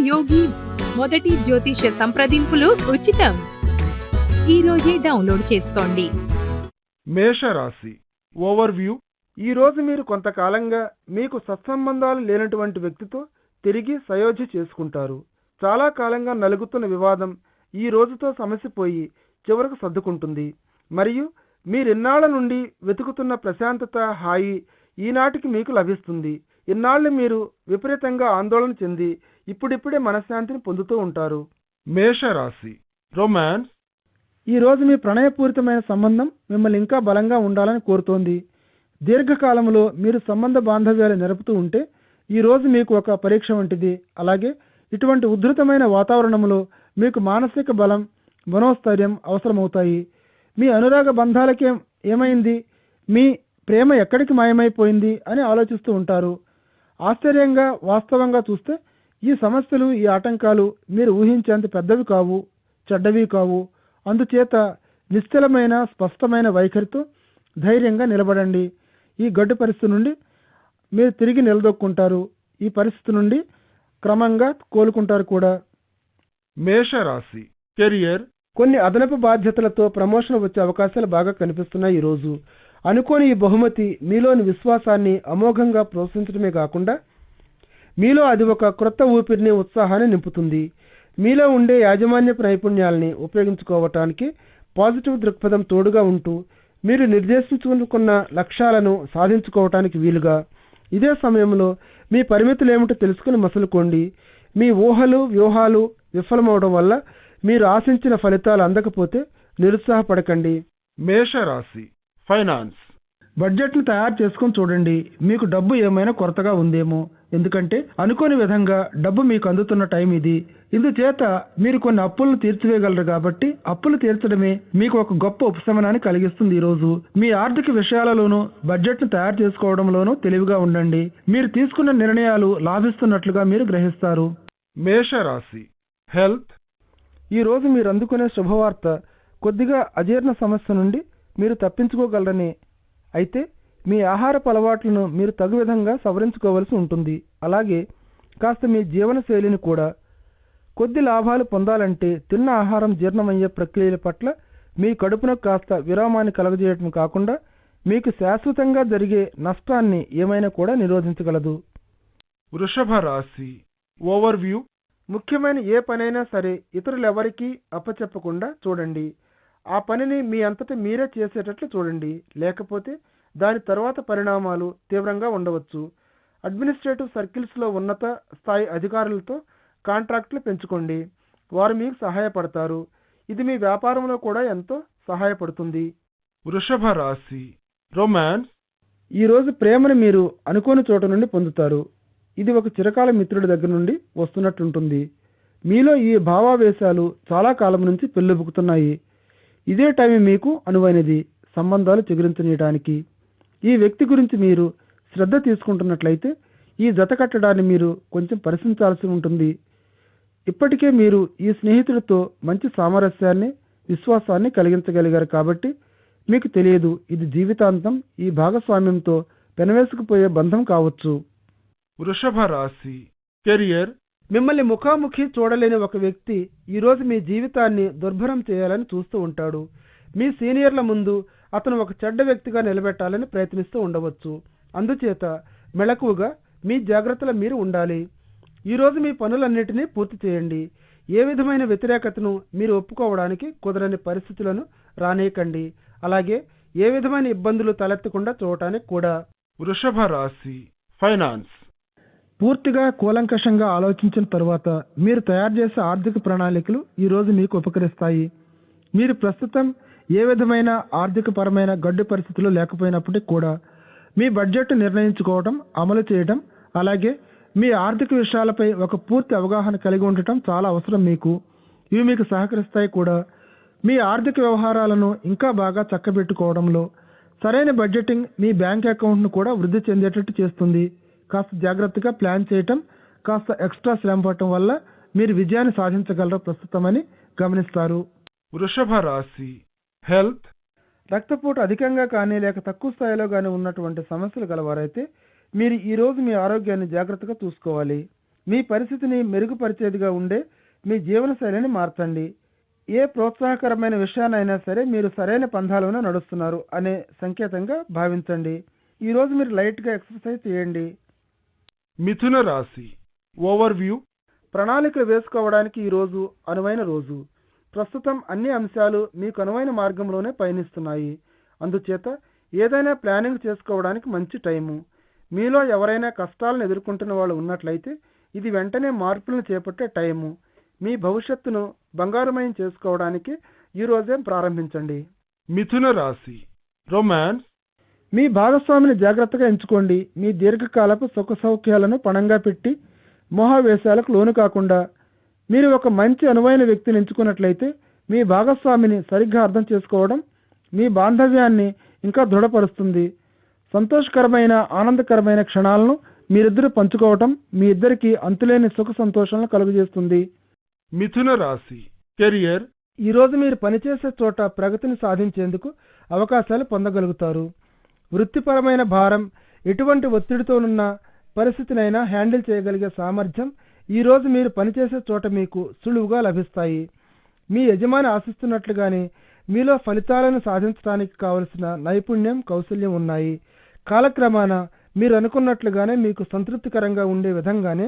యోగి మొదటి జ్యోతిష సంప్రదింపులు ఉచితం. ఈ రోజే డౌన్లోడ్ చేసుకోండి. మేషరాశి ఓవర్వ్యూ. ఈరోజు మీరు కొంతకాలంగా మీకు సత్సంబంధాలు లేనటువంటి వ్యక్తితో తిరిగి సయోధ్య చేసుకుంటారు. చాలా కాలంగా నలుగుతున్న వివాదం ఈ రోజుతో సమసిపోయి చివరకు సర్దుకుంటుంది. మరియు మీరిన్నాళ్ల నుండి వెతుకుతున్న ప్రశాంతత, హాయి ఈనాటికి మీకు లభిస్తుంది. ఇన్నాళ్ళు మీరు విపరీతంగా ఆందోళన చెంది ఇప్పుడిప్పుడే మనశ్శాంతిని పొందుతూ ఉంటారు. మేషరాశి రొమాన్స్. ఈరోజు మీ ప్రణయపూరితమైన సంబంధం మిమ్మల్ని ఇంకా బలంగా ఉండాలని కోరుతోంది. దీర్ఘకాలంలో మీరు సంబంధ బాంధవ్యాలు నెరపుతూ ఉంటే ఈరోజు మీకు ఒక పరీక్ష వంటిది. అలాగే ఇటువంటి ఉధృతమైన వాతావరణంలో మీకు మానసిక బలం, మనోస్థైర్యం అవసరమవుతాయి. మీ అనురాగ బంధాలకే ఏమైంది, మీ ప్రేమ ఎక్కడికి మాయమైపోయింది అని ఆలోచిస్తూ ఉంటారు. ఆశ్చర్యంగా వాస్తవంగా చూస్తే ఈ సమస్యలు, ఈ ఆటంకాలు మీరు ఊహించేంత పెద్దవి కావు, చెడ్డవి కావు. అందుచేత నిశ్చలమైన స్పష్టమైన వైఖరితో ధైర్యంగా నిలబడండి. ఈ గడ్డు పరిస్థితి నుండి మీరు తిరిగి నిలదొక్కుంటారు. ఈ పరిస్థితి నుండి క్రమంగా కోలుకుంటారు కూడా. మేషరాశి కెరియర్. కొన్ని అదనపు బాధ్యతలతో ప్రమోషన్ వచ్చే అవకాశాలు బాగా కనిపిస్తున్నాయి. ఈరోజు అనుకోని ఈ బహుమతి మీలోని విశ్వాసాన్ని అమోఘంగా ప్రోత్సహించడమే కాకుండా మీలో అది ఒక క్రొత్త ఊపిరిని, ఉత్సాహాన్ని నింపుతుంది. మీలో ఉండే యాజమాన్యపు నైపుణ్యాలని ఉపయోగించుకోవటానికి పాజిటివ్ దృక్పథం తోడుగా ఉంటూ మీరు నిర్దేశించుకున్న లక్ష్యాలను సాధించుకోవటానికి వీలుగా. ఇదే సమయంలో మీ పరిమితులేమిటో తెలుసుకుని మసులుకోండి. మీ ఊహలు, వ్యూహాలు విఫలమవడం వల్ల మీరు ఆశించిన ఫలితాలు అందకపోతే నిరుత్సాహపడకండి. మేషరాశి ఫైనాన్స్. బడ్జెట్ను తయారు చేసుకుని చూడండి. మీకు డబ్బు ఏమైనా కొరతగా ఉందేమో. ఎందుకంటే అనుకోని విధంగా డబ్బు మీకు అందుతున్న టైం ఇది. ఇందుచేత మీరు కొన్ని అప్పులను తీర్చివేయగలరు కాబట్టి అప్పులు తీర్చడమే మీకు ఒక గొప్ప ఉపశమనాన్ని కలిగిస్తుంది. ఈరోజు మీ ఆర్థిక విషయాలలోనూ బడ్జెట్ను తయారు చేసుకోవడంలోనూ తెలివిగా ఉండండి. మీరు తీసుకున్న నిర్ణయాలు లాభిస్తున్నట్లుగా మీరు గ్రహిస్తారు. మేషరాశి హెల్త్. ఈరోజు మీరు అందుకునే శుభవార్త కొద్దిగా అజీర్ణ సమస్య నుండి మీరు తప్పించుకోగలరని. అయితే మీ ఆహారపు అలవాట్లను మీరు తగు విధంగా సవరించుకోవలసి ఉంటుంది. అలాగే కాస్త మీ జీవన శైలిని కూడా. కొద్ది లాభాలు పొందాలంటే తిన్న ఆహారం జీర్ణమయ్యే ప్రక్రియల పట్ల మీ కడుపునకు కాస్త విరామాన్ని కలగజేయటం కాకుండా మీకు శాశ్వతంగా జరిగే నష్టాన్ని ఏమైనా కూడా నిరోధించగలదు. వృషభ రాశి ఓవర్వ్యూ. ముఖ్యమైన ఏ పనైనా సరే ఇతరులెవరికీ అప్పచెప్పకుండా చూడండి. ఆ పనిని మీ అంతటా మీరే చేసేటట్లు చూడండి. లేకపోతే దాని తర్వాత పరిణామాలు తీవ్రంగా ఉండవచ్చు. అడ్మినిస్ట్రేటివ్ సర్కిల్స్లో ఉన్నత స్థాయి అధికారులతో కాంట్రాక్టులు పెంచుకోండి. వారు మీకు సహాయపడతారు. ఇది మీ వ్యాపారంలో కూడా ఎంతో సహాయపడుతుంది. వృషభ రాశి రొమాన్స్. ఈరోజు ప్రేమను మీరు అనుకోని చోట నుండి పొందుతారు. ఇది ఒక చిరకాల మిత్రుడి దగ్గర నుండి వస్తున్నట్టుంటుంది. మీలో ఈ భావావేశాలు చాలా కాలం నుంచి పెళ్ళుబుకుతున్నాయి. ఇదే టైం మీకు అనువైనది సంబంధాలు చిగురించనీయడానికి. ఈ వ్యక్తి గురించి మీరు శ్రద్ధ తీసుకుంటున్నట్లయితే ఈ జత కట్టడాన్ని మీరు కొంచెం పరిశీలించాల్సి ఉంటుంది. ఇప్పటికే మీరు ఈ స్నేహితుడితో మంచి సామరస్యాన్ని, విశ్వాసాన్ని కలిగించగలిగారు కాబట్టి మీకు తెలియదు ఇది జీవితాంతం ఈ భాగస్వామ్యంతో పెనవేసుకుపోయే బంధం కావచ్చు. వృషభ రాశి కెరియర్. మిమ్మల్ని ముఖాముఖి చూడలేని ఒక వ్యక్తి ఈరోజు మీ జీవితాన్ని దుర్భరం చేయాలని చూస్తూ ఉంటాడు. మీ సీనియర్ల ముందు అతను ఒక చెడ్డ వ్యక్తిగా నిలబెట్టాలని ప్రయత్నిస్తూ ఉండవచ్చు. అందుచేత మెళకువగా మీ జాగ్రత్తలు మీరు ఉండాలి. ఈరోజు మీ పనులన్నిటినీ పూర్తి చేయండి. ఏ విధమైన వ్యతిరేకతను మీరు ఒప్పుకోవడానికి కుదరని పరిస్థితులను రానేయకండి. అలాగే ఏ విధమైన ఇబ్బందులు తలెత్తకుండా చూడటానికి కూడా. వృషభ రాశి ఫైనాన్స్. పూర్తిగా కూలంకషంగా ఆలోచించిన తరువాత మీరు తయారు చేసే ఆర్థిక ప్రణాళికలు ఈరోజు మీకు ఉపకరిస్తాయి. మీరు ప్రస్తుతం ఏ విధమైన ఆర్థిక పరమైన గడ్డు పరిస్థితులు లేకపోయినప్పటికీ కూడా మీ బడ్జెట్ నిర్ణయించుకోవడం, అమలు చేయడం, అలాగే మీ ఆర్థిక విషయాలపై ఒక పూర్తి అవగాహన కలిగి ఉండటం చాలా అవసరం మీకు. ఇవి మీకు సహకరిస్తాయి కూడా. మీ ఆర్థిక వ్యవహారాలను ఇంకా బాగా చక్కబెట్టుకోవడంలో సరైన బడ్జెటింగ్ మీ బ్యాంక్ అకౌంట్ను కూడా వృద్ధి చెందేటట్టు చేస్తుంది. కాస్త జాగ్రత్తగా ప్లాన్ చేయటం, కాస్త ఎక్స్ట్రా శ్రమ పడటం వల్ల మీరు విజయాన్ని సాధించగలరు ప్రస్తుతమని గమనిస్తారు. వృషభ రాశి హెల్త్. రక్తపోటు అధికంగా కానీ లేక తక్కువ స్థాయిలో కానీ ఉన్నటువంటి సమస్యలు గలవారైతే మీరు ఈరోజు మీ ఆరోగ్యాన్ని జాగ్రత్తగా చూసుకోవాలి. మీ పరిస్థితిని మెరుగుపరిచేదిగా ఉండే మీ జీవనశైలిని మార్చండి. ఏ ప్రోత్సాహకరమైన విషయాన్నైనా సరే మీరు సరైన పంథాలోనే నడుస్తున్నారు అనే సంకేతంగా భావించండి. ఈరోజు మీరు లైట్గా ఎక్సర్సైజ్ చేయండి. మిథున రాశి ఓవర్వ్యూ. ప్రణాళికలు వేసుకోవడానికి ఈరోజు అనువైన రోజు. ప్రస్తుతం అన్ని అంశాలు మీకు అనువైన మార్గంలోనే పయనిస్తున్నాయి. అందుచేత ఏదైనా ప్లానింగ్ చేసుకోవడానికి మంచి టైము. మీలో ఎవరైనా కష్టాలను ఎదుర్కొంటున్న వాళ్ళు ఉన్నట్లయితే ఇది వెంటనే మార్పులను చేపట్టే టైము. మీ భవిష్యత్తును బంగారుమయం చేసుకోవడానికి ఈరోజే ప్రారంభించండి. మిథున రాశి రొమాన్స్. మీ భాగస్వామిని జాగ్రత్తగా ఎంచుకోండి. మీ దీర్ఘకాలపు సుఖ సౌఖ్యాలను పణంగా పెట్టి మోహావేశాలకు లోను కాకుండా మీరు ఒక మంచి అనువైన వ్యక్తిని ఎంచుకున్నట్లయితే మీ భాగస్వామిని సరిగ్గా అర్థం చేసుకోవడం మీ బాంధవ్యాన్ని ఇంకా దృఢపరుస్తుంది. సంతోషకరమైన ఆనందకరమైన క్షణాలను మీరిద్దరూ పంచుకోవటం మీ ఇద్దరికి అంతులేని సుఖ సంతోషాలను కలుగజేస్తుంది. మిథున రాశి కెరియర్. ఈరోజు మీరు పనిచేసే చోట ప్రగతిని సాధించేందుకు అవకాశాలు పొందగలుగుతారు. వృత్తిపరమైన భారం, ఎటువంటి ఒత్తిడితోనున్న పరిస్థితినైనా హ్యాండిల్ చేయగలిగే సామర్థ్యం ఈరోజు మీరు పనిచేసే చోట మీకు సులువుగా లభిస్తాయి. మీ యజమాని ఆశిస్తున్నట్లుగానే మీలో ఫలితాలను సాధించడానికి కావలసిన నైపుణ్యం, కౌశల్యం ఉన్నాయి. కాలక్రమాన మీరు అనుకున్నట్లుగానే మీకు సంతృప్తికరంగా ఉండే విధంగానే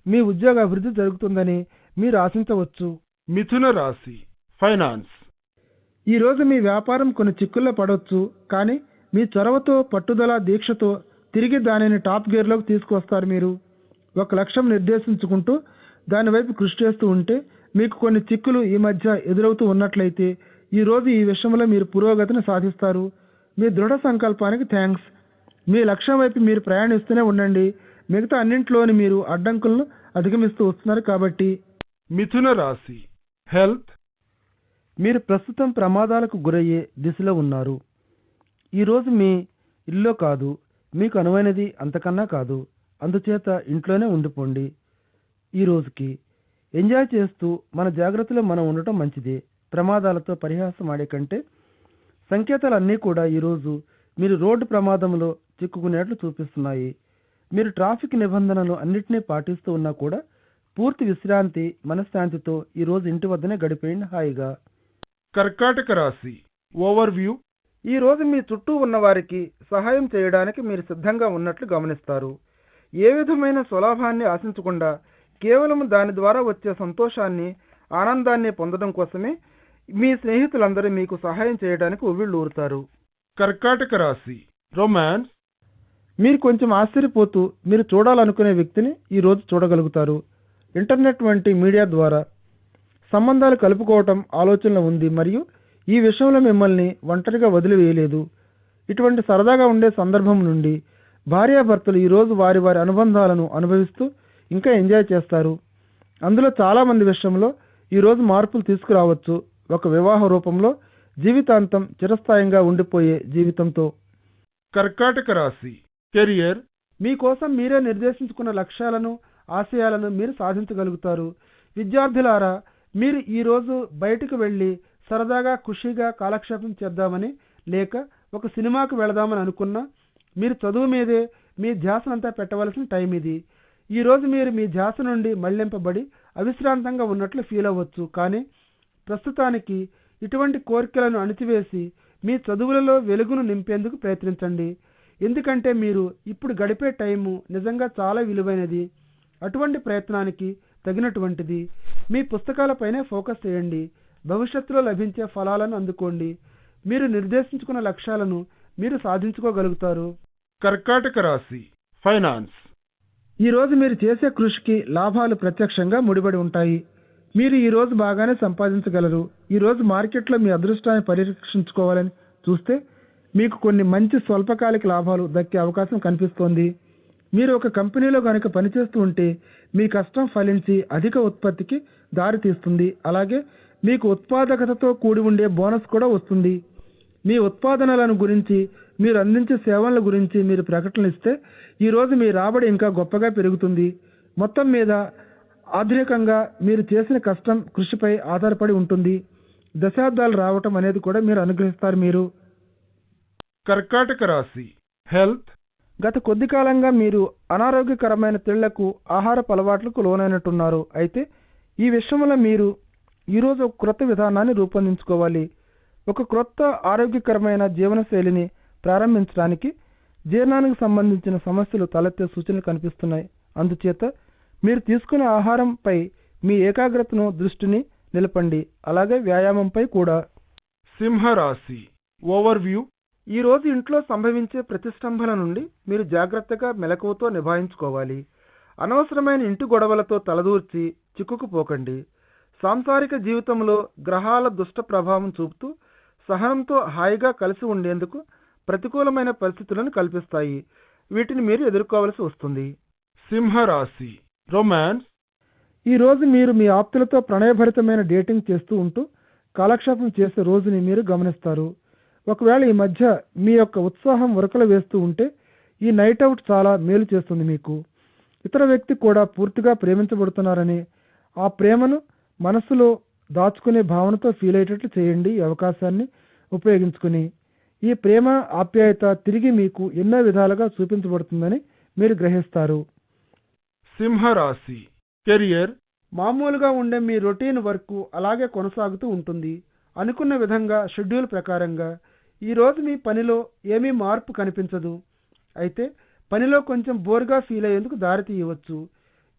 మీ ఉద్యోగ అభివృద్ధి జరుగుతుందని మీరు ఆశించవచ్చు. మిథున రాశి ఫైనాన్స్. ఈరోజు మీ వ్యాపారం కొన్ని చిక్కుల్లో పడవచ్చు, కానీ మీ చొరవతో, పట్టుదల, దీక్షతో తిరిగి దానిని టాప్ గేర్లోకి తీసుకువస్తారు. మీరు ఒక లక్ష్యం నిర్దేశించుకుంటూ దానివైపు కృషి చేస్తూ ఉంటే మీకు కొన్ని చిక్కులు ఈ మధ్య ఎదురవుతూ ఉన్నట్లయితే ఈరోజు ఈ విషయంలో మీరు పురోగతిని సాధిస్తారు. మీ దృఢ సంకల్పానికి థ్యాంక్స్. మీ లక్ష్యం వైపు మీరు ప్రయాణిస్తూనే ఉండండి. మిగతా అన్నింటిలోని మీరు అడ్డంకులను అధిగమిస్తూ వస్తున్నారు కాబట్టి. మిథున రాశి హెల్త్. మీరు ప్రస్తుతం ప్రమాదాలకు గురయ్యే దిశలో ఉన్నారు. ఈరోజు మీ ఇల్లు కాదు, మీకు అనువైనది అంతకన్నా కాదు. అందుచేత ఇంట్లోనే ఉండిపోండి. ఈ రోజుకి ఎంజాయ్ చేస్తూ మన జాగ్రత్తలో మనం ఉండటం మంచిదే. ప్రమాదాలతో పరిహాసం ఆడే కంటే సంకేతాలన్నీ కూడా ఈరోజు మీరు రోడ్డు ప్రమాదంలో చిక్కుకునేట్లు చూపిస్తున్నాయి. మీరు ట్రాఫిక్ నిబంధనలు అన్నిటినీ పాటిస్తూ ఉన్నా కూడా పూర్తి విశ్రాంతి, మనశ్శాంతితో ఈరోజు ఇంటి వద్దనే గడిపేయండి హాయిగా. కర్కాటక రాశి ఓవర్వ్యూ. ఈరోజు మీ చుట్టూ ఉన్న వారికి సహాయం చేయడానికి మీరు సిద్ధంగా ఉన్నట్లు గమనిస్తారు. ఏ విధమైన స్వలాభాన్ని ఆశించకుండా కేవలం దాని ద్వారా వచ్చే సంతోషాన్ని, ఆనందాన్ని పొందడం కోసమే మీ స్నేహితులందరూ మీకు సహాయం చేయడానికి ఉవ్విళ్ళూరుతారు. కర్కాటక రాశి రొమాన్స్. మీరు కొంచెం ఆశ్చర్యపోతూ మీరు చూడాలనుకునే వ్యక్తిని ఈరోజు చూడగలుగుతారు. ఇంటర్నెట్ వంటి మీడియా ద్వారా సంబంధాలు కలుపుకోవటం ఆలోచనలో ఉంది మరియు ఈ విషయంలో మిమ్మల్ని ఒంటరిగా వదిలివేయలేదు. ఇటువంటి సరదాగా ఉండే సందర్భం నుండి భార్యాభర్తలు ఈరోజు వారి వారి అనుబంధాలను అనుభవిస్తూ ఇంకా ఎంజాయ్ చేస్తారు. అందులో చాలామంది విషయంలో ఈరోజు మార్పులు తీసుకురావచ్చు. ఒక వివాహ రూపంలో జీవితాంతం చిరస్థాయంగా ఉండిపోయే జీవితంతో. కర్కాటక రాశి కెరియర్. మీకోసం మీరే నిర్దేశించుకున్న లక్ష్యాలను, ఆశయాలను మీరు సాధించగలుగుతారు. విద్యార్థులారా, మీరు ఈరోజు బయటకు వెళ్ళి సరదాగా ఖుషీగా కాలక్షేపం చేద్దామని లేక ఒక సినిమాకు వెళదామని అనుకున్నా మీరు చదువు మీదే మీ ధ్యాసనంతా పెట్టవలసిన టైం ఇది. ఈరోజు మీరు మీ ధ్యాస నుండి మళ్లింపబడి అవిశ్రాంతంగా ఉన్నట్లు ఫీల్ అవ్వచ్చు. కానీ ప్రస్తుతానికి ఇటువంటి కోరికలను అణిచివేసి మీ చదువులలో వెలుగును నింపేందుకు ప్రయత్నించండి. ఎందుకంటే మీరు ఇప్పుడు గడిపే టైము నిజంగా చాలా విలువైనది. అటువంటి ప్రయత్నానికి తగినటువంటిది. మీ పుస్తకాలపైనే ఫోకస్ చేయండి. భవిష్యత్తులో లభించే ఫలాలను అందుకోండి. మీరు నిర్దేశించుకున్న లక్ష్యాలను మీరు సాధించుకోగలుగుతారు. కర్కాటక రాశి ఫైనాన్స్. ఈరోజు మీరు చేసే కృషికి లాభాలు ప్రత్యక్షంగా ముడిపడి ఉంటాయి. మీరు ఈరోజు బాగానే సంపాదించగలరు. ఈరోజు మార్కెట్లో మీ అదృష్టాన్ని పరీక్షించుకోవాలని చూస్తే మీకు కొన్ని మంచి స్వల్పకాలిక లాభాలు దక్కే అవకాశం కనిపిస్తోంది. మీరు ఒక కంపెనీలో కనుక పనిచేస్తూ ఉంటే మీ కష్టం ఫలించి అధిక ఉత్పత్తికి దారి తీస్తుంది. అలాగే మీకు ఉత్పాదకతతో కూడి ఉండే బోనస్ కూడా వస్తుంది. మీ ఉత్పాదనలను గురించి, మీరు అందించే సేవల గురించి మీరు ప్రకటనలు ఇస్తే ఈరోజు మీ రాబడి ఇంకా గొప్పగా పెరుగుతుంది. మొత్తం మీద ఆధునికంగా మీరు చేసిన కష్టం, కృషిపై ఆధారపడి ఉంటుంది. దశాబ్దాలు రావటం అనేది కూడా మీరు అనుగ్రహిస్తారు. మీరు. కర్కాటక రాశి హెల్త్. గత కొద్ది కాలంగా మీరు అనారోగ్యకరమైన తిళ్లకు ఆహారపు అలవాట్లకు లోనైనట్టున్నారు. అయితే ఈ విషయంలో మీరు ఈరోజు ఒక క్రొత్త విధానాన్ని రూపొందించుకోవాలి. ఒక క్రొత్త ఆరోగ్యకరమైన జీవనశైలిని ప్రారంభించడానికి జీర్ణానికి సంబంధించిన సమస్యలు తలెత్తే సూచనలు కనిపిస్తున్నాయి. అందుచేత మీరు తీసుకునే ఆహారంపై మీ ఏకాగ్రతను దృష్టిని నిలపండి, అలాగే వ్యాయామంపై కూడా. సింహరాశి ఓవర్వ్యూ. ఈరోజు ఇంట్లో సంభవించే ప్రతిష్టంభన నుండి మీరు జాగ్రత్తగా మెలకువతో నిభాయించుకోవాలి. అనవసరమైన ఇంటి గొడవలతో తలదూర్చి చిక్కుకుపోకండి. సాంసారిక జీవితంలో గ్రహాల దుష్ట ప్రభావం చూపుతూ సహనంతో హాయిగా కలిసి ఉండేందుకు ప్రతికూలమైన పరిస్థితులను కల్పిస్తాయి. వీటిని మీరు ఎదుర్కోవలసి వస్తుంది. సింహరాశి రొమాన్స్. ఈరోజు మీరు మీ ఆప్తులతో ప్రణయభరితమైన డేటింగ్ చేస్తూ ఉంటూ కాలక్షేపం చేసే రోజుని మీరు గమనిస్తారు. ఒకవేళ ఈ మధ్య మీ యొక్క ఉత్సాహం ఉరకలు వేస్తూ ఉంటే ఈ నైట్ అవుట్ చాలా మేలు చేస్తుంది మీకు. ఇతర వ్యక్తి కూడా పూర్తిగా ప్రేమించబడుతున్నారని, ఆ ప్రేమను మనస్సులో దాచుకునే భావనతో ఫీల్ అయ్యేటట్లు చేయండి. ఈ అవకాశాన్ని ఉపయోగించుకుని ఈ ప్రేమ ఆప్యాయత తిరిగి మీకు ఎన్నో విధాలుగా చూపించబడుతుందని మీరు గ్రహిస్తారు. సింహరాశి కెరియర్. మామూలుగా ఉండే మీ రొటీన్ వర్క్ అలాగే కొనసాగుతూ ఉంటుంది. అనుకున్న విధంగా షెడ్యూల్ ప్రకారంగా ఈరోజు మీ పనిలో ఏమీ మార్పు కనిపించదు. అయితే పనిలో కొంచెం బోర్గా ఫీల్ అయ్యేందుకు దారి తీయవచ్చు.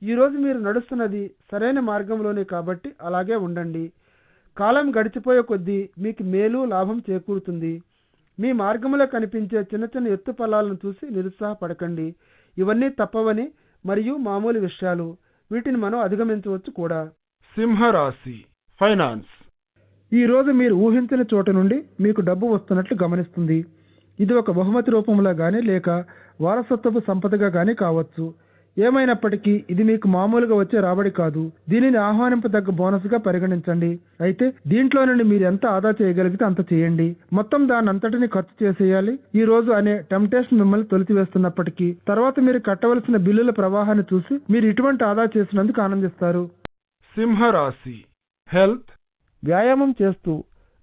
ఈరోజు మీరు నడుస్తున్నది సరైన మార్గంలోనే కాబట్టి అలాగే ఉండండి. కాలం గడిచిపోయే కొద్దీ మీకు మేలు లాభం చేకూరుతుంది. మీ మార్గంలో కనిపించే చిన్న చిన్న ఎత్తు పల్లాలను చూసి నిరుత్సాహపడకండి. ఇవన్నీ తప్పవని మరియు మామూలు విషయాలు, వీటిని మనం అధిగమించవచ్చు కూడా. సింహరాశి ఫైనాన్స్. ఈరోజు మీరు ఊహించిన చోట నుండి మీకు డబ్బు వస్తున్నట్లు గమనిస్తుంది. ఇది ఒక బహుమతి రూపంలో కానీ లేక వారసత్వపు సంపదగా కానీ కావచ్చు. ఏమైనప్పటికీ ఇది మీకు మామూలుగా వచ్చే రాబడి కాదు. దీనిని ఆహ్వానింపదగ్గ బోనస్గా పరిగణించండి. అయితే దీంట్లో నుండి మీరు ఎంత ఆదా చేయగలిగితే అంత చేయండి. మొత్తం దాని అంతటిని ఖర్చు చేసేయాలి ఈ రోజు అనే టెంప్టేషన్ మిమ్మల్ని తొలిచివేస్తున్నప్పటికీ తర్వాత మీరు కట్టవలసిన బిల్లుల ప్రవాహాన్ని చూసి మీరు ఇటువంటి ఆదా చేసినందుకు ఆనందిస్తారు. సింహరాశి హెల్త్. వ్యాయామం చేస్తూ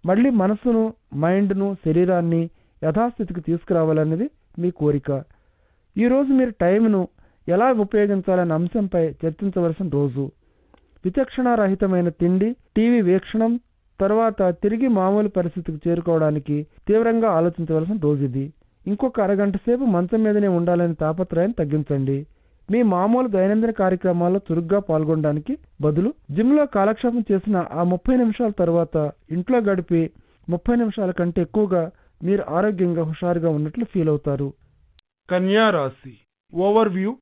మళ్ళీ మనసును, మైండ్ను, శరీరాన్ని యథాస్థితికి తీసుకురావాలన్నది మీ కోరిక. ఈరోజు మీరు టైంను ఎలా ఉపయోగించాలనే అంశంపై చర్చించవలసిన రోజు. విచక్షణారహితమైన తిండి, టీవీ వీక్షణం తర్వాత తిరిగి మామూలు పరిస్థితికి చేరుకోవడానికి తీవ్రంగా ఆలోచించవలసిన రోజు ఇది. ఇంకొక అరగంట సేపు మంచం మీదనే ఉండాలనే తాపత్రయాన్ని తగ్గించండి. మీ మామూలు దైనందిన కార్యక్రమాల్లో చురుగ్గా పాల్గొనడానికి బదులు జిమ్లో కాలక్షేపం చేసిన ఆ 30 నిమిషాల తర్వాత ఇంట్లో గడిపి 30 నిమిషాల కంటే ఎక్కువగా మీరు ఆరోగ్యంగా హుషారుగా ఉన్నట్లు ఫీల్ అవుతారు. కన్యా రాశి ఓవర్వ్యూ.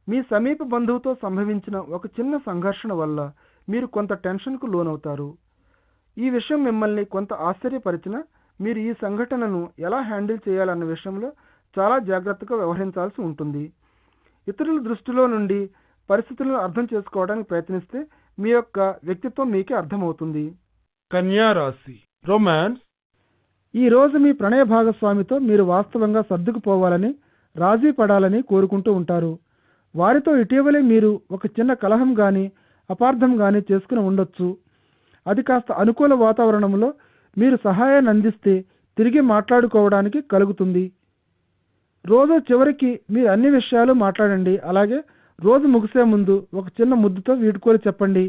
మీ సమీప బంధువుతో సంభవించిన ఒక చిన్న సంఘర్షణ వల్ల మీరు కొంత టెన్షన్కు లోనవుతారు. ఈ విషయం మిమ్మల్ని కొంత ఆశ్చర్యపరిచినా మీరు ఈ సంఘటనను ఎలా హ్యాండిల్ చేయాలన్న విషయంలో చాలా జాగ్రత్తగా వ్యవహరించాల్సి ఉంటుంది. ఇతరుల దృష్టిలో నుండి పరిస్థితులను అర్థం చేసుకోవడానికి ప్రయత్నిస్తే మీ యొక్క వ్యక్తిత్వం మీకే అర్థమవుతుంది. కన్యా రాశి రొమాన్స్. ఈరోజు మీ ప్రణయ భాగస్వామితో మీరు వాస్తవంగా సర్దుకుపోవాలని, రాజీ పడాలని కోరుకుంటూ ఉంటారు. వారితో ఇటీవలే మీరు ఒక చిన్న కలహం కానీ అపార్థం కానీ చేసుకుని ఉండొచ్చు. అది కాస్త అనుకూల వాతావరణంలో మీరు సహాయాన్ని అందిస్తే తిరిగి మాట్లాడుకోవడానికి కలుగుతుంది. రోజు చివరికి మీరు అన్ని విషయాలు మాట్లాడండి. అలాగే రోజు ముగిసే ముందు ఒక చిన్న ముద్దుతో వీడ్కోలు చెప్పండి.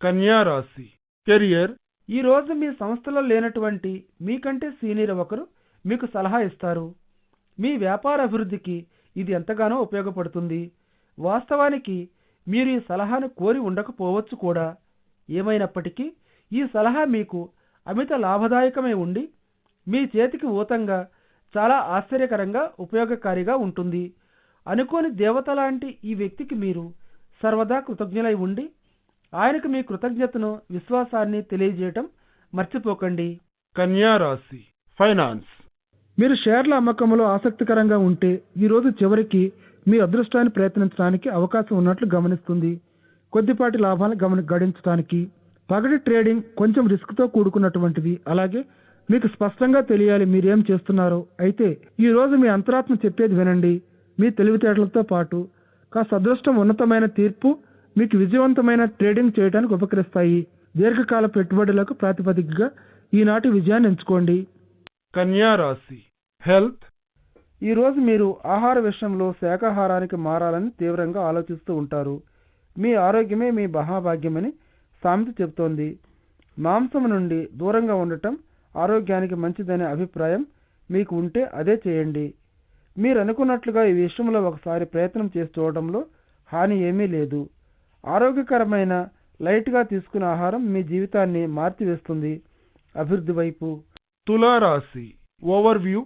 కన్యా రాశి కెరియర్. ఈ రోజు మీ సంస్థలో లేనటువంటి మీకంటే సీనియర్ ఒకరు మీకు సలహా ఇస్తారు. మీ వ్యాపార అభివృద్ధికి ఇది ఎంతగానో ఉపయోగపడుతుంది. వాస్తవానికి మీరు ఈ సలహాను కోరి ఉండకపోవచ్చు కూడా. ఏమైనప్పటికీ ఈ సలహా మీకు అమిత లాభదాయకమై ఉండి మీ చేతికి ఊతంగా చాలా ఆశ్చర్యకరంగా ఉపయోగకారిగా ఉంటుంది. అనుకోని దేవత లాంటి ఈ వ్యక్తికి మీరు సర్వదా కృతజ్ఞులై ఉండి ఆయనకు మీ కృతజ్ఞతను, విశ్వాసాన్ని తెలియజేయటం మర్చిపోకండి. కన్యా రాశి ఫైనాన్స్. మీరు షేర్ల అమ్మకంలో ఆసక్తికరంగా ఉంటే ఈరోజు చివరికి మీ అదృష్టాన్ని ప్రయత్నించడానికి అవకాశం ఉన్నట్లు గమనిస్తుంది. కొద్దిపాటి లాభాలను గడించడానికి. పగటి ట్రేడింగ్ కొంచెం రిస్క్తో కూడుకున్నటువంటిది. అలాగే మీకు స్పష్టంగా తెలియాలి మీరేం చేస్తున్నారో. అయితే ఈరోజు మీ అంతరాత్మ చెప్పేది వినండి. మీ తెలివితేటలతో పాటు కాస్త అదృష్టం, ఉన్నతమైన తీర్పు మీకు విజయవంతమైన ట్రేడింగ్ చేయడానికి ఉపకరిస్తాయి. దీర్ఘకాల పెట్టుబడులకు ప్రాతిపదికగా ఈనాటి విజయాన్ని ఎంచుకోండి. కన్యా రాశి హెల్త్. ఈరోజు మీరు ఆహార విషయంలో శాకాహారానికి మారాలని తీవ్రంగా ఆలోచిస్తూ ఉంటారు. మీ ఆరోగ్యమే మీ మహాభాగ్యమని సామెత చెబుతోంది. మాంసం నుండి దూరంగా ఉండటం ఆరోగ్యానికి మంచిదనే అభిప్రాయం మీకు ఉంటే అదే చేయండి. మీరు అనుకున్నట్లుగా ఈ విషయంలో ఒకసారి ప్రయత్నం చేసి చూడడంలో హాని ఏమీ లేదు. ఆరోగ్యకరమైన లైట్గా తీసుకునే ఆహారం మీ జీవితాన్ని మార్చివేస్తుంది అభివృద్ధి వైపు. తులారాశి ఓవర్వ్యూ.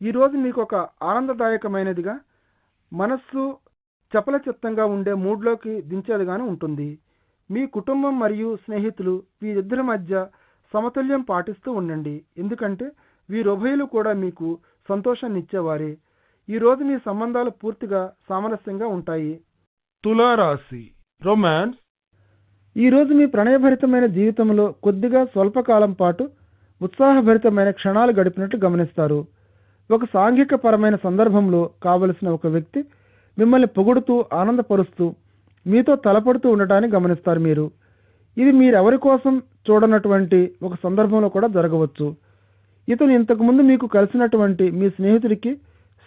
ఈరోజు మీకు ఒక ఆనందదాయకమైనదిగా, మనస్సు చపలచిత్తంగా ఉండే మూడ్లోకి దించేదిగానే ఉంటుంది. మీ కుటుంబం మరియు స్నేహితులు వీరిద్దరి మధ్య సమతుల్యం పాటిస్తూ ఉండండి, ఎందుకంటే వీరుభయులు కూడా మీకు సంతోషాన్ని ఇచ్చేవారే. ఈరోజు మీ సంబంధాలు పూర్తిగా సామరస్యంగా ఉంటాయి. తులారాశి రొమాన్స్. ఈరోజు మీ ప్రణయభరితమైన జీవితంలో కొద్దిగా స్వల్పకాలం పాటు ఉత్సాహభరితమైన క్షణాలు గడిపినట్లు గమనిస్తారు. ఒక సాంఘికపరమైన సందర్భంలో కావలసిన ఒక వ్యక్తి మిమ్మల్ని పొగుడుతూ ఆనందపరుస్తూ మీతో తలపడుతూ ఉండటాన్ని గమనిస్తారు మీరు. ఇది మీరెవరి కోసం చూడనటువంటి ఒక సందర్భంలో కూడా జరగవచ్చు. ఇతను ఇంతకుముందు మీకు కలిసినటువంటి మీ స్నేహితుడికి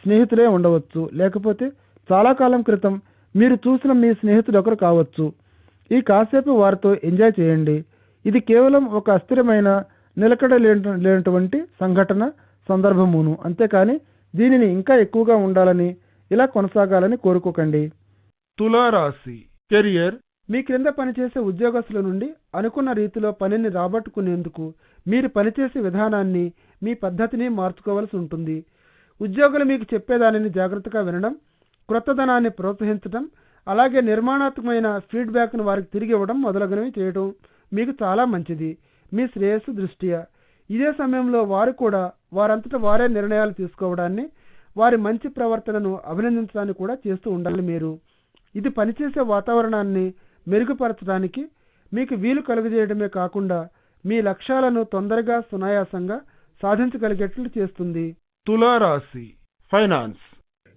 స్నేహితులే ఉండవచ్చు, లేకపోతే చాలా కాలం క్రితం మీరు చూసిన మీ స్నేహితుడు ఒకరు కావచ్చు. ఈ కాసేపు వారితో ఎంజాయ్ చేయండి. ఇది కేవలం ఒక అస్థిరమైన నిలకడ లేనటువంటి సంఘటన సందర్భమును, అంతేకాని దీనిని ఇంకా ఎక్కువగా ఉండాలని ఇలా కొనసాగాలని కోరుకోకండి. తులారాశి కెరియర్. మీ క్రింద పనిచేసే ఉద్యోగస్తుల నుండి అనుకున్న రీతిలో పనిని రాబట్టుకునేందుకు మీరు పనిచేసే విధానాన్ని, మీ పద్ధతిని మార్చుకోవాల్సి ఉంటుంది. ఉద్యోగులు మీకు చెప్పేదానిని జాగ్రత్తగా వినడం, క్రొత్తదనాన్ని ప్రోత్సహించడం, అలాగే నిర్మాణాత్మకమైన ఫీడ్బ్యాక్ను వారికి తిరిగి ఇవ్వడం మొదలగునవి చేయడం మీకు చాలా మంచిది మీ శ్రేయస్సు దృష్ట్యా. ఇదే సమయంలో వారు కూడా వారంతట వారే నిర్ణయాలు తీసుకోవడాన్ని, వారి మంచి ప్రవర్తనను అభినందించడాన్ని కూడా చేస్తూ ఉండాలి మీరు. ఇది పనిచేసే వాతావరణాన్ని మెరుగుపరచడానికి మీకు వీలు కలుగజేయడమే కాకుండా మీ లక్ష్యాలను తొందరగా సునాయాసంగా సాధించగలిగేట్లు చేస్తుంది. తులారాశి ఫైనాన్స్.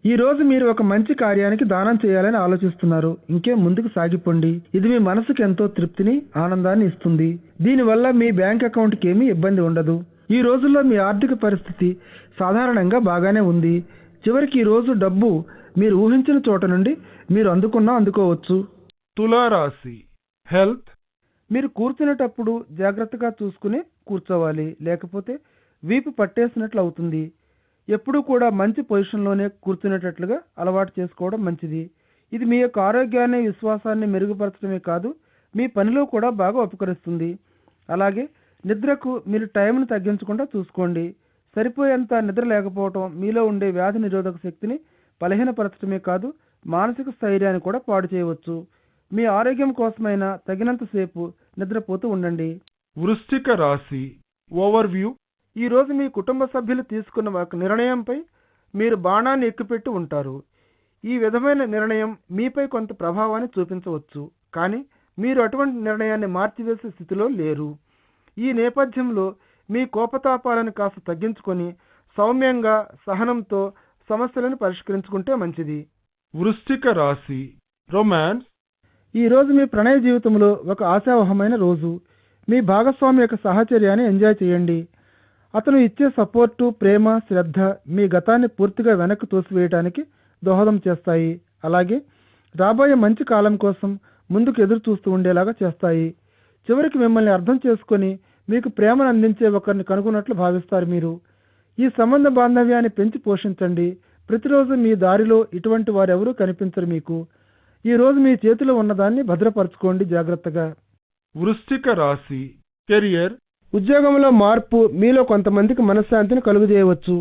ఈరోజు మీరు ఒక మంచి కార్యానికి దానం చేయాలని ఆలోచిస్తున్నారు. ఇంకేం ముందుకు సాగిపోండి. ఇది మీ మనసుకు ఎంతో తృప్తిని, ఆనందాన్ని ఇస్తుంది. దీనివల్ల మీ బ్యాంక్ అకౌంట్కి ఏమీ ఇబ్బంది ఉండదు. ఈ రోజుల్లో మీ ఆర్థిక పరిస్థితి సాధారణంగా బాగానే ఉంది. చివరికి ఈ రోజు డబ్బు మీరు ఊహించిన చోట నుండి మీరు అందుకోవచ్చు. తులారాశి హెల్త్. మీరు కూర్చునేటప్పుడు జాగ్రత్తగా చూసుకుని కూర్చోవాలి, లేకపోతే వీపు పట్టేసినట్లు అవుతుంది. ఎప్పుడూ కూడా మంచి పొజిషన్లోనే కూర్చునేటట్లుగా అలవాటు చేసుకోవడం మంచిది. ఇది మీ యొక్క ఆరోగ్యాన్ని, విశ్వాసాన్ని మెరుగుపరచడమే కాదు, మీ పనిలో కూడా బాగా ఉపకరిస్తుంది. అలాగే నిద్రకు మీరు టైంను తగ్గించకుండా చూసుకోండి. సరిపోయేంత నిద్ర లేకపోవటం మీలో ఉండే వ్యాధి నిరోధక శక్తిని బలహీనపరచడమే కాదు, మానసిక స్థైర్యాన్ని కూడా పాడు చేయవచ్చు. మీ ఆరోగ్యం కోసమైనా తగినంతసేపు నిద్రపోతూ ఉండండి. వృశ్చిక రాశి ఓవర్వ్యూ. ఈరోజు మీ కుటుంబ సభ్యులు తీసుకున్న ఒక నిర్ణయంపై మీరు బాణాన్ని ఎక్కుపెట్టి ఉంటారు. ఈ విధమైన నిర్ణయం మీపై కొంత ప్రభావాన్ని చూపించవచ్చు, కానీ మీరు అటువంటి నిర్ణయాన్ని మార్చివేసే స్థితిలో లేరు. ఈ నేపథ్యంలో మీ కోపతాపాలను కాస్త తగ్గించుకొని సౌమ్యంగా, సహనంతో సమస్యలను పరిష్కరించుకుంటే మంచిది. వృశ్చిక రాశి రొమాన్స్. ఈరోజు మీ ప్రణయ జీవితంలో ఒక ఆశావహమైన రోజు. మీ భాగస్వామి యొక్క సహచర్యాన్ని ఎంజాయ్ చేయండి. అతను ఇచ్చే సపోర్టు, ప్రేమ, శ్రద్ధ మీ గతాన్ని పూర్తిగా వెనక్కి తోసివేయడానికి దోహదం చేస్తాయి. అలాగే రాబోయే మంచి కాలం కోసం ముందుకు ఎదురు చూస్తూ ఉండేలాగా చేస్తాయి. చివరికి మిమ్మల్ని అర్థం చేసుకొని మీకు ప్రేమను అందించే ఒకరిని కనుగొన్నట్లు భావిస్తారు మీరు. ఈ సంబంధ బాంధవ్యాన్ని పెంచి పోషించండి. ప్రతిరోజు మీ దారిలో ఇటువంటి వారెవరూ కనిపించరు మీకు. ఈరోజు మీ చేతిలో ఉన్నదాన్ని భద్రపరచుకోండి జాగ్రత్తగా. వృశ్చిక రాశి కెరియర్. ఉద్యోగంలో మార్పు మీలో కొంతమందికి మనశ్శాంతిని కలుగజేయవచ్చు.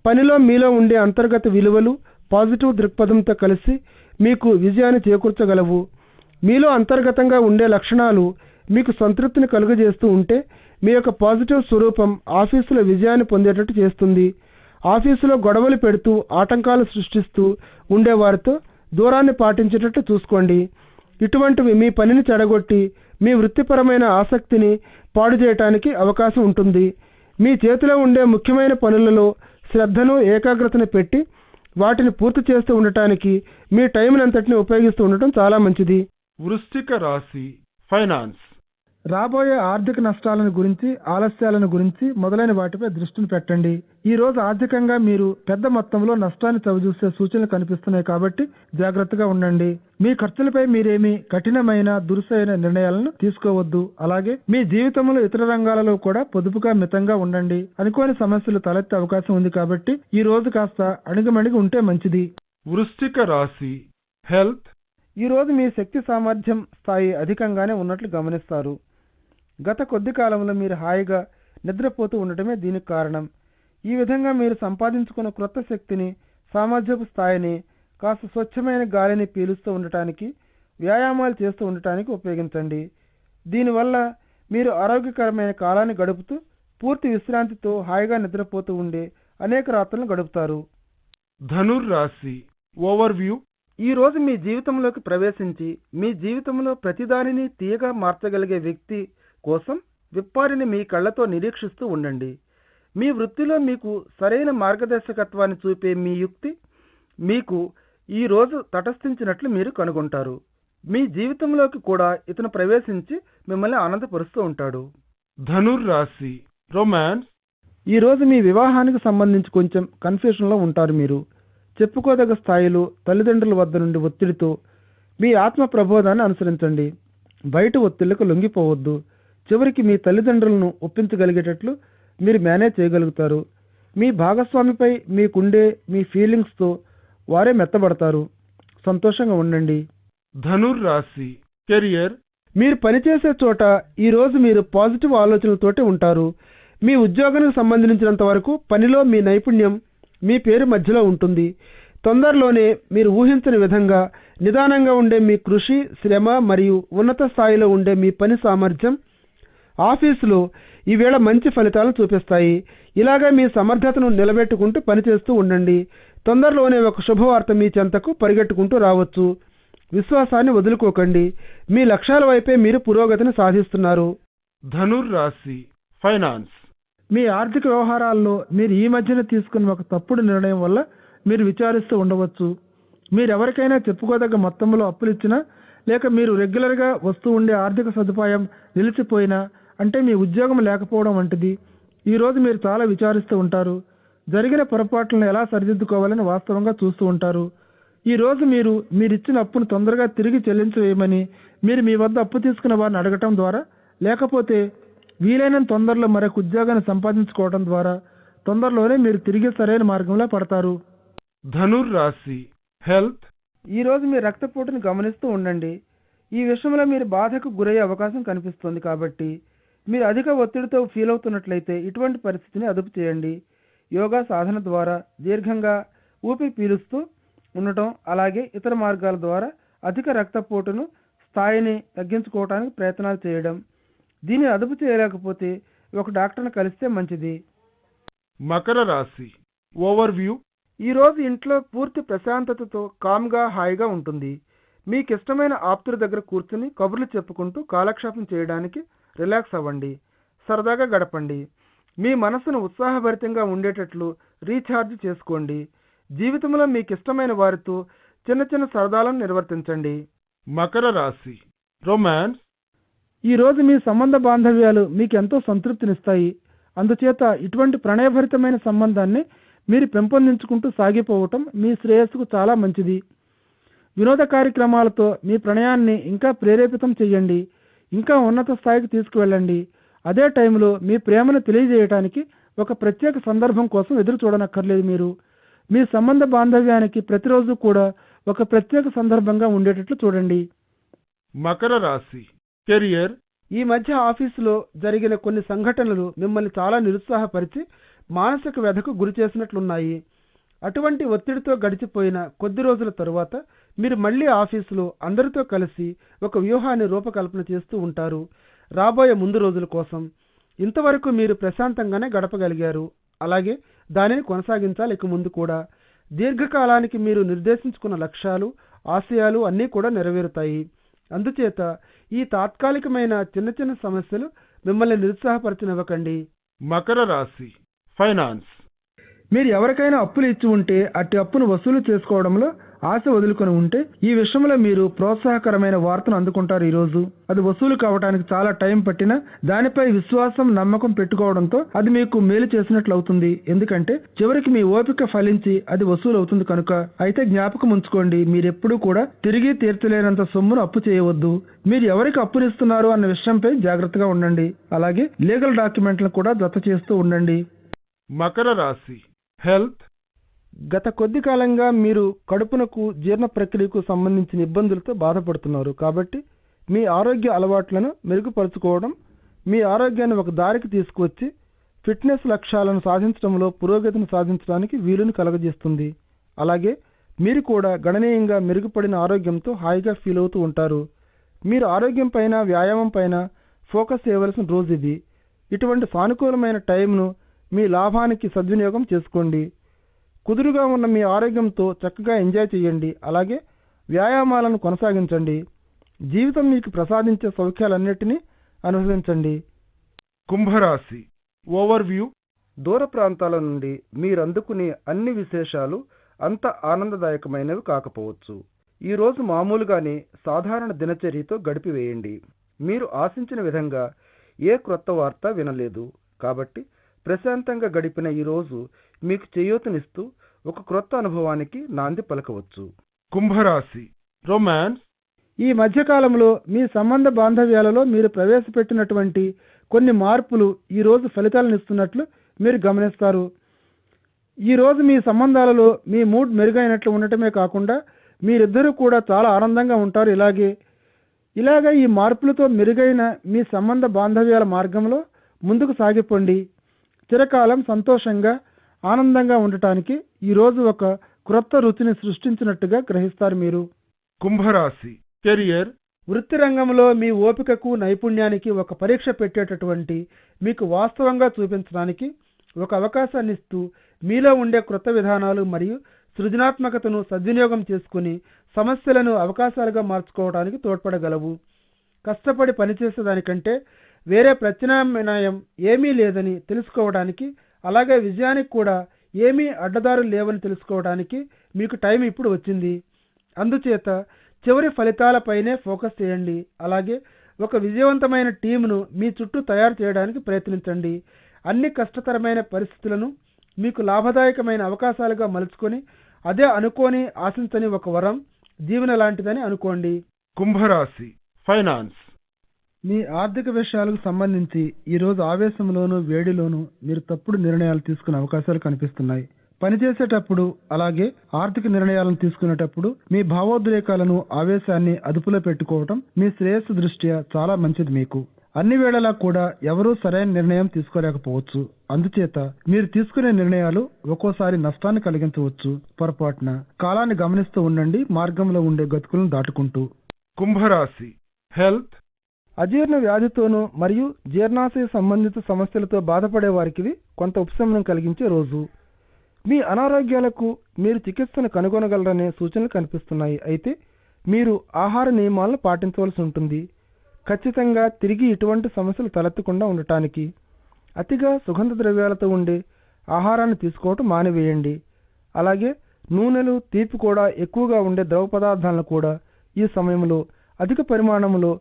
పనిలో మీలో ఉండే అంతర్గత విలువలు పాజిటివ్ దృక్పథంతో కలిసి మీకు విజయాన్ని చేకూర్చగలవు. మీలో అంతర్గతంగా ఉండే లక్షణాలు మీకు సంతృప్తిని కలుగజేస్తూ ఉంటే మీ యొక్క పాజిటివ్ స్వరూపం ఆఫీసులో విజయాన్ని పొందేటట్టు చేస్తుంది. ఆఫీసులో గొడవలు పెడుతూ ఆటంకాలు సృష్టిస్తూ ఉండేవారితో దూరాన్ని పాటించేటట్టు చూసుకోండి. ఇటువంటివి మీ పనిని చెడగొట్టి మీ వృత్తిపరమైన ఆసక్తిని పాడు చేయటానికి అవకాశం ఉంటుంది. మీ చేతిలో ఉండే ముఖ్యమైన పనులలో శ్రద్ధను, ఏకాగ్రతను పెట్టి వాటిని పూర్తి చేస్తూ ఉండటానికి మీ టైంనంతటిని ఉపయోగిస్తూ ఉండటం చాలా మంచిది. వృశ్చిక రాశి ఫైనాన్స్. రాబోయే ఆర్థిక నష్టాలను గురించి, ఆలస్యాలను గురించి మొదలైన వాటిపై దృష్టిని పెట్టండి. ఈ రోజు ఆర్థికంగా మీరు పెద్ద మొత్తంలో నష్టాన్ని చవిచూసే సూచనలు కనిపిస్తున్నాయి కాబట్టి జాగ్రత్తగా ఉండండి. మీ ఖర్చులపై మీరేమీ కఠినమైన దురుసైన నిర్ణయాలను తీసుకోవద్దు. అలాగే మీ జీవితంలో ఇతర రంగాలలో కూడా పొదుపుగా మితంగా ఉండండి. అనుకోని సమస్యలు తలెత్తే అవకాశం ఉంది కాబట్టి ఈ రోజు కాస్త అణిగిమణిగి ఉంటే మంచిది. వృశ్చిక రాశి హెల్త్. ఈ రోజు మీ శక్తి సామర్థ్యం స్థాయి అధికంగానే ఉన్నట్లు గమనిస్తారు. గత కొద్ది కాలంలో మీరు హాయిగా నిద్రపోతూ ఉండటమే దీనికి కారణం. ఈ విధంగా మీరు సంపాదించుకున్న క్రొత్త శక్తిని, సామర్థ్యపు స్థాయిని కాస్త స్వచ్ఛమైన గాలిని పీలుస్తూ ఉండటానికి, వ్యాయామాలు చేస్తూ ఉండటానికి ఉపయోగించండి. దీనివల్ల మీరు ఆరోగ్యకరమైన కాలాన్ని గడుపుతూ పూర్తి విశ్రాంతితో హాయిగా నిద్రపోతూ ఉండే అనేక రాత్రులను గడుపుతారు. ధనుర్రాశి ఓవర్వ్యూ. ఈ రోజు మీ జీవితంలోకి ప్రవేశించి మీ జీవితంలో ప్రతిదానిని తీయగా మార్చగలిగే వ్యక్తి కోసం విప్పారిని మీ కళ్ళతో నిరీక్షిస్తూ ఉండండి. మీ వృత్తిలో మీకు సరైన మార్గదర్శకత్వాన్ని చూపే మీ యుక్తి మీకు ఈ రోజు తటస్థించినట్లు మీరు కనుగొంటారు. మీ జీవితంలోకి కూడా ఇతను ప్రవేశించి మిమ్మల్ని ఆనందపరుస్తూ ఉంటాడు. ధనుర్రాశి రొమాన్స్. ఈ రోజు మీ వివాహానికి సంబంధించి కొంచెం కన్ఫ్యూషన్లో ఉంటారు. మీరు చెప్పుకోదగ్గ స్థాయిలో తల్లిదండ్రుల వద్ద నుండి ఒత్తిడితో మీ ఆత్మ ప్రబోధాన్ని అనుసరించండి. బయట ఒత్తిళ్లకు లొంగిపోవద్దు. చివరికి మీ తల్లిదండ్రులను ఒప్పించగలిగేటట్లు మీరు మేనేజ్ చేయగలుగుతారు. మీ భాగస్వామిపై మీకుండే మీ ఫీలింగ్స్తో వారే మెత్తబడతారు. సంతోషంగా ఉండండి. ధనుర్రాశి కెరియర్. మీరు పనిచేసే చోట ఈరోజు మీరు పాజిటివ్ ఆలోచనలతోటి ఉంటారు. మీ ఉద్యోగానికి సంబంధించినంత వరకు పనిలో మీ నైపుణ్యం మీ పేరు మధ్యలో ఉంటుంది. తొందరలోనే మీరు ఊహించని విధంగా నిదానంగా ఉండే మీ కృషి, శ్రమ మరియు ఉన్నత స్థాయిలో ఉండే మీ పని సామర్థ్యం ఆఫీసులో ఈవేళ మంచి ఫలితాలను చూపిస్తాయి. ఇలాగే మీ సమర్థతను నిలబెట్టుకుంటూ పనిచేస్తూ ఉండండి. తొందరలోనే ఒక శుభవార్త మీ చెంతకు పరిగెట్టుకుంటూ రావచ్చు. విశ్వాసాన్ని వదులుకోకండి. మీ లక్ష్యాల వైపే మీరు పురోగతిని సాధిస్తున్నారు. ధనుర్రాశి ఫైనాన్స్. మీ ఆర్థిక వ్యవహారాల్లో మీరు ఈ మధ్యన తీసుకున్న ఒక తప్పుడు నిర్ణయం వల్ల మీరు విచారిస్తూ ఉండవచ్చు. మీరెవరికైనా చెప్పుకోదగ్గ మొత్తంలో అప్పులు ఇచ్చినా, లేక మీరు రెగ్యులర్గా వస్తూ ఉండే ఆర్థిక సదుపాయం నిలిచిపోయినా, అంటే మీ ఉద్యోగం లేకపోవడం వంటిది ఈరోజు మీరు చాలా విచారిస్తూ ఉంటారు. జరిగిన పొరపాట్లను ఎలా సరిదిద్దుకోవాలని వాస్తవంగా చూస్తూ ఉంటారు. ఈరోజు మీరిచ్చిన అప్పును తొందరగా తిరిగి చెల్లించవేయమని మీరు మీ వద్ద అప్పు తీసుకున్న వారిని అడగటం ద్వారా, లేకపోతే వీలైనంత తొందరలో మరొక ఉద్యోగాన్ని సంపాదించుకోవడం ద్వారా తొందరలోనే మీరు తిరిగి సరైన మార్గంలో పడతారు. ధనుర్రాశి హెల్త్. ఈరోజు మీ రక్తపోటును గమనిస్తూ ఉండండి. ఈ విషయంలో మీరు బాధకు గురయ్యే అవకాశం కనిపిస్తుంది కాబట్టి మీరు అధిక ఒత్తిడితో ఫీల్ అవుతున్నట్లయితే ఇటువంటి పరిస్థితిని అదుపు చేయండి. యోగా సాధన ద్వారా దీర్ఘంగా ఊపిరి పీలుస్తూ ఉండటం, అలాగే ఇతర మార్గాల ద్వారా అధిక రక్తపోటును స్థాయిని తగ్గించుకోవడానికి ప్రయత్నాలు చేయడం. దీన్ని అదుపు చేయలేకపోతే ఒక డాక్టర్ని కలిస్తే మంచిది. మకర రాశి ఓవర్వ్యూ. ఈరోజు ఇంట్లో పూర్తి ప్రశాంతతతో కామ్గా హాయిగా ఉంటుంది. మీకు ఇష్టమైన ఆప్తుల దగ్గర కూర్చుని కబుర్లు చెప్పుకుంటూ కాలక్షేపం చేయడానికి రిలాక్స్ అవ్వండి. సరదాగా గడపండి. మీ మనసును ఉత్సాహభరితంగా ఉండేటట్లు రీఛార్జ్ చేసుకోండి. జీవితంలో మీకు ఇష్టమైన వారితో చిన్న చిన్న సరదాలను నిర్వర్తించండి. మకర రాశి రొమాన్స్. ఈరోజు మీ సంబంధ బాంధవ్యాలు మీకు ఎంతో సంతృప్తినిస్తాయి. అందుచేత ఇటువంటి ప్రణయభరితమైన సంబంధాన్ని మీరు పెంపొందించుకుంటూ సాగిపోవటం మీ శ్రేయస్సుకు చాలా మంచిది. వినోద కార్యక్రమాలతో మీ ప్రణయాన్ని ఇంకా ప్రేరేపితం చేయండి. ఇంకా ఉన్నత స్థాయికి తీసుకువెళ్ళండి. అదే టైంలో మీ ప్రేమను తెలియజేయడానికి ఒక ప్రత్యేక సందర్భం కోసం ఎదురు చూడనక్కర్లేదు. మీరు మీ సంబంధ బాంధవ్యానికి ప్రతిరోజు కూడా ఒక ప్రత్యేక సందర్భంగా ఉండేటట్లు చూడండి. మకర రాశి కెరియర్. ఈ మధ్య ఆఫీసులో జరిగిన కొన్ని సంఘటనలు మిమ్మల్ని చాలా నిరుత్సాహపరిచి మానసిక వ్యధకు గురి చేసినట్లున్నాయి. అటువంటి ఒత్తిడితో గడిచిపోయిన కొద్ది రోజుల తరువాత మీరు మళ్ళీ ఆఫీసులో అందరితో కలిసి ఒక వ్యూహాన్ని రూపకల్పన చేస్తూ ఉంటారు రాబోయే ముందు రోజుల కోసం. ఇంతవరకు మీరు ప్రశాంతంగానే గడపగలిగారు. అలాగే దానిని కొనసాగించాలి ఇక ముందు కూడా. దీర్ఘకాలానికి మీరు నిర్దేశించుకున్న లక్ష్యాలు, ఆశయాలు అన్నీ కూడా నెరవేరుతాయి. అందుచేత ఈ తాత్కాలికమైన చిన్న చిన్న సమస్యలు మిమ్మల్ని నిరుత్సాహపరచనివ్వకండి. మకర రాశి ఫైనాన్స్. మీరు ఎవరికైనా అప్పులు ఇచ్చి ఉంటే అట్టి అప్పును వసూలు చేసుకోవడంలో ఆశ వదులుకొని ఉంటే ఈ విషయంలో మీరు ప్రోత్సాహకరమైన వార్తను అందుకుంటారు. ఈరోజు అది వసూలు కావడానికి చాలా టైం పట్టినా దానిపై విశ్వాసం నమ్మకం పెట్టుకోవడంతో అది మీకు మేలు చేసినట్లు అవుతుంది. ఎందుకంటే చివరికి మీ ఓపిక ఫలించి అది వసూలు అవుతుంది కనుక. అయితే జ్ఞాపకం ఉంచుకోండి, మీరెప్పుడూ కూడా తిరిగి తీర్చలేనంత సొమ్మును అప్పు చేయవద్దు. మీరు ఎవరికి అప్పునిస్తున్నారు అన్న విషయంపై జాగ్రత్తగా ఉండండి. అలాగే లీగల్ డాక్యుమెంట్లను కూడా జత చేస్తూ ఉండండి. మకర రాశి హెల్త్. గత కొద్ది కాలంగా మీరు కడుపునకు జీర్ణ ప్రక్రియకు సంబంధించిన ఇబ్బందులతో బాధపడుతున్నారు. కాబట్టి మీ ఆరోగ్య అలవాట్లను మెరుగుపరుచుకోవడం మీ ఆరోగ్యాన్ని ఒక దారికి తీసుకువచ్చి ఫిట్నెస్ లక్ష్యాలను సాధించడంలో పురోగతిని సాధించడానికి వీలుని కలగజేస్తుంది. అలాగే మీరు కూడా గణనీయంగా మెరుగుపడిన ఆరోగ్యంతో హాయిగా ఫీల్ అవుతూ ఉంటారు. మీరు ఆరోగ్యం పైన వ్యాయామం పైన ఫోకస్ చేయవలసిన రోజు ఇది. ఇటువంటి సానుకూలమైన టైంను మీ లాభానికి సద్వినియోగం చేసుకోండి. కుదురుగా ఉన్న మీ ఆరోగ్యంతో చక్కగా ఎంజాయ్ చేయండి. అలాగే వ్యాయామాలను కొనసాగించండి. జీవితం మీకు ప్రసాదించే సౌఖ్యాలన్నిటినీ అనుభవించండి. కుంభరాశి ఓవర్వ్యూ. దూర ప్రాంతాల నుండి మీరు అందుకునే అన్ని విశేషాలు అంత ఆనందదాయకమైనవి కాకపోవచ్చు. ఈరోజు మామూలుగానే సాధారణ దినచర్యతో గడిపివేయండి. మీరు ఆశించిన విధంగా ఏ క్రొత్త వార్త వినలేదు. కాబట్టి ప్రశాంతంగా గడిపిన ఈరోజు మీకు చేయూతనిస్తూ ఒక క్రొత్త అనుభవానికి నాంది పలకవచ్చు. కుంభరాశి రొమాన్స్. ఈ మధ్యకాలంలో మీ సంబంధ బాంధవ్యాలలో మీరు ప్రవేశపెట్టినటువంటి కొన్ని మార్పులు ఈరోజు ఫలితాలనిస్తున్నట్లు మీరు గమనిస్తారు. ఈరోజు మీ సంబంధాలలో మీ మూడ్ మెరుగైనట్లు ఉండటమే కాకుండా మీరిద్దరూ కూడా చాలా ఆనందంగా ఉంటారు. ఇలాగే ఈ మార్పులతో మెరుగైన మీ సంబంధ బాంధవ్యాల మార్గంలో ముందుకు సాగిపోండి. చిరకాలం సంతోషంగా ఆనందంగా ఉండటానికి ఈరోజు ఒక క్రొత్త రుచిని సృష్టించినట్టుగా గ్రహిస్తారు మీరు. కుంభరాశి కెరియర్. వృత్తి రంగంలో మీ ఓపికకు నైపుణ్యానికి ఒక పరీక్ష పెట్టేటటువంటి మీకు వాస్తవంగా చూపించడానికి ఒక అవకాశాన్ని ఇస్తూ మీలో ఉండే క్రొత్త విధానాలు మరియు సృజనాత్మకతను సద్వినియోగం చేసుకుని సమస్యలను అవకాశాలుగా మార్చుకోవడానికి తోడ్పడగలవు. కష్టపడి పనిచేసేదానికంటే వేరే ప్రత్యామ్నాయం ఏమీ లేదని తెలుసుకోవడానికి, అలాగే విజయానికి కూడా ఏమీ అడ్డదారులు లేవని తెలుసుకోవడానికి మీకు టైం ఇప్పుడు వచ్చింది. అందుచేత చివరి ఫలితాలపైనే ఫోకస్ చేయండి. అలాగే ఒక విజయవంతమైన టీమును మీ చుట్టూ తయారు చేయడానికి ప్రయత్నించండి. అన్ని కష్టతరమైన పరిస్థితులను మీకు లాభదాయకమైన అవకాశాలుగా మలుచుకొని అదే అనుకోని ఆశించని ఒక వరం, దీవెన లాంటిదని అనుకోండి. కుంభరాశి ఫైనాన్స్. మీ ఆర్థిక విషయాలకు సంబంధించి ఈరోజు ఆవేశంలోనూ వేడిలోనూ మీరు తప్పుడు నిర్ణయాలు తీసుకునే అవకాశాలు కనిపిస్తున్నాయి. పనిచేసేటప్పుడు అలాగే ఆర్థిక నిర్ణయాలను తీసుకునేటప్పుడు మీ భావోద్రేకాలను ఆవేశాన్ని అదుపులో పెట్టుకోవటం మీ శ్రేయస్సు దృష్ట్యా చాలా మంచిది. మీకు అన్ని వేళలా కూడా ఎవరూ సరైన నిర్ణయం తీసుకోలేకపోవచ్చు. అందుచేత మీరు తీసుకునే నిర్ణయాలు ఒక్కోసారి నష్టాన్ని కలిగించవచ్చు. పొరపాటున కాలాన్ని గమనిస్తూ ఉండండి, మార్గంలో ఉండే గతుకులను దాటుకుంటూ. కుంభరాశి హెల్త్. అజీర్ణ వ్యాధితోనూ మరియు జీర్ణాశయ సంబంధిత సమస్యలతో బాధపడే వారికి కొంత ఉపశమనం కలిగించే రోజు. మీ అనారోగ్యాలకు మీరు చికిత్సను కనుగొనగలరనే సూచనలు కనిపిస్తున్నాయి. అయితే మీరు ఆహార నియమాలను పాటించవలసి ఉంటుంది. ఖచ్చితంగా తిరిగి ఇటువంటి సమస్యలు తలెత్తకుండా ఉండటానికి అతిగా సుగంధ ద్రవ్యాలతో ఉండే ఆహారాన్ని తీసుకోవటం మానివేయండి. అలాగే నూనెలు, తీపి కూడా ఎక్కువగా ఉండే ద్రవ పదార్థాలను కూడా ఈ సమయంలో అధిక పరిమాణంలో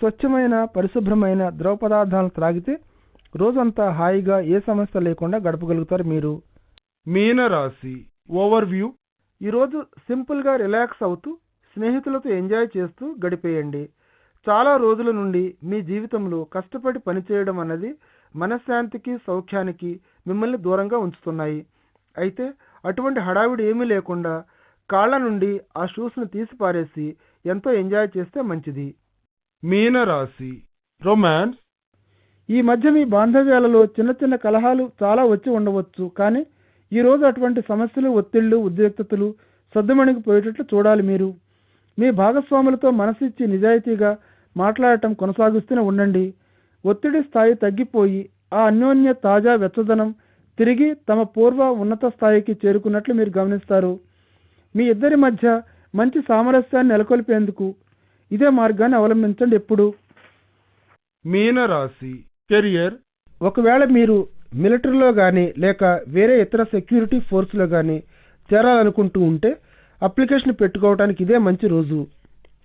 స్వచ్ఛమైన పరిశుభ్రమైన ద్రవ పదార్థాలను త్రాగితే రోజంతా హాయిగా ఏ సమస్య లేకుండా గడపగలుగుతారు మీరు. మీనరాశి ఓవర్వ్యూ. ఈరోజు సింపుల్గా రిలాక్స్ అవుతూ స్నేహితులతో ఎంజాయ్ చేస్తూ గడిపేయండి. చాలా రోజుల నుండి మీ జీవితంలో కష్టపడి పనిచేయడం అన్నది మనశ్శాంతికి, సౌఖ్యానికి మిమ్మల్ని దూరంగా ఉంచుతున్నాయి. అయితే అటువంటి హడావిడి ఏమీ లేకుండా కాళ్ళ నుండి ఆ షూస్ను తీసి పారేసి ఎంతో ఎంజాయ్ చేస్తే మంచిది. మీనరాశి రొమాన్స్. ఈ మధ్య మీ బాంధవ్యాలలో చిన్న చిన్న కలహాలు చాలా వచ్చి ఉండవచ్చు. కానీ ఈరోజు అటువంటి సమస్యలు, ఒత్తిళ్లు, ఉద్రిక్తతలు సద్దుమణిగిపోయేటట్లు చూడాలి. మీరు మీ భాగస్వాములతో మనసిచ్చి నిజాయితీగా మాట్లాడటం కొనసాగిస్తూనే ఉండండి. ఒత్తిడి స్థాయి తగ్గిపోయి ఆ అన్యోన్య తాజా వెచ్చదనం తిరిగి తమ పూర్వ ఉన్నత స్థాయికి చేరుకున్నట్లు మీరు గమనిస్తారు. మీ ఇద్దరి మధ్య మంచి సామరస్యాన్ని నెలకొల్పేందుకు ఇదే మార్గాన్ని అవలంబించండి ఎప్పుడు. మీనరాశి కెరియర్. ఒకవేళ మీరు మిలిటరీలో కానీ లేక వేరే ఇతర సెక్యూరిటీ ఫోర్స్లో కానీ చేరాలనుకుంటూ ఉంటే అప్లికేషన్ పెట్టుకోవడానికి ఇదే మంచి రోజు.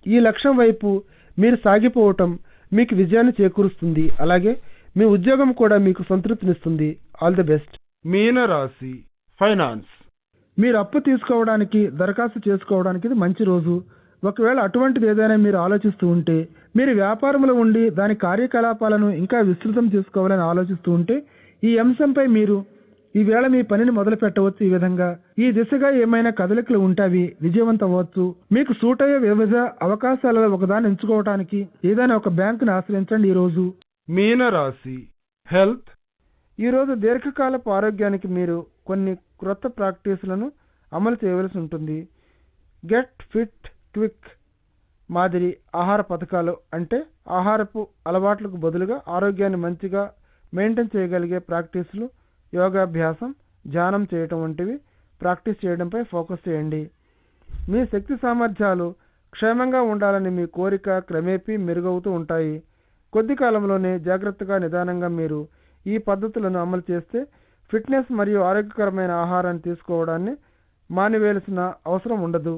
ఈ లక్ష్యం వైపు మీరు సాగిపోవటం మీకు విజయాన్ని చేకూరుస్తుంది. అలాగే మీ ఉద్యోగం కూడా మీకు సంతృప్తినిస్తుంది. All the best. మీనరాశి ఫైనాన్స్. మీరు అప్పు తీసుకోవడానికి దరఖాస్తు చేసుకోవడానికి ఇది మంచి రోజు. ఒకవేళ అటువంటిది ఏదైనా మీరు ఆలోచిస్తూ ఉంటే, మీరు వ్యాపారంలో ఉండి దాని కార్యకలాపాలను ఇంకా విస్తృతం చేసుకోవాలని ఆలోచిస్తూ ఉంటే, ఈ అంశంపై మీరు ఈవేళ మీ పనిని మొదలు పెట్టవచ్చు. ఈ విధంగా ఈ దిశగా ఏమైనా కదలికలు ఉంటే అవి విజయవంతం అవ్వచ్చు. మీకు సూట్ అయ్యే వివిధ అవకాశాలలో ఒకదాన్ని ఎంచుకోవడానికి ఏదైనా ఒక బ్యాంకుని ఆశ్రయించండి. ఈ రోజు మీనరాశి హెల్త్. ఈరోజు దీర్ఘకాలపు ఆరోగ్యానికి మీరు కొన్ని క్రొత్త ప్రాక్టీసులను అమలు చేయవలసి ఉంటుంది. గెట్ ఫిట్ క్విక్ మాదిరి ఆహార పథకాలు, అంటే ఆహారపు అలవాట్లకు బదులుగా ఆరోగ్యాన్ని మంచిగా మెయింటైన్ చేయగలిగే ప్రాక్టీసులు, యోగాభ్యాసం, ధ్యానం చేయటం వంటివి ప్రాక్టీస్ చేయడంపై ఫోకస్ చేయండి. మీ శక్తి సామర్థ్యాలు క్షేమంగా ఉండాలని మీ కోరిక క్రమేపీ మెరుగవుతూ ఉంటాయి. కొద్ది కాలంలోనే జాగ్రత్తగా నిదానంగా మీరు ఈ పద్ధతులను అమలు చేస్తే ఫిట్నెస్ మరియు ఆరోగ్యకరమైన ఆహారాన్ని తీసుకోవడాన్ని మానివేయాల్సిన అవసరం ఉండదు.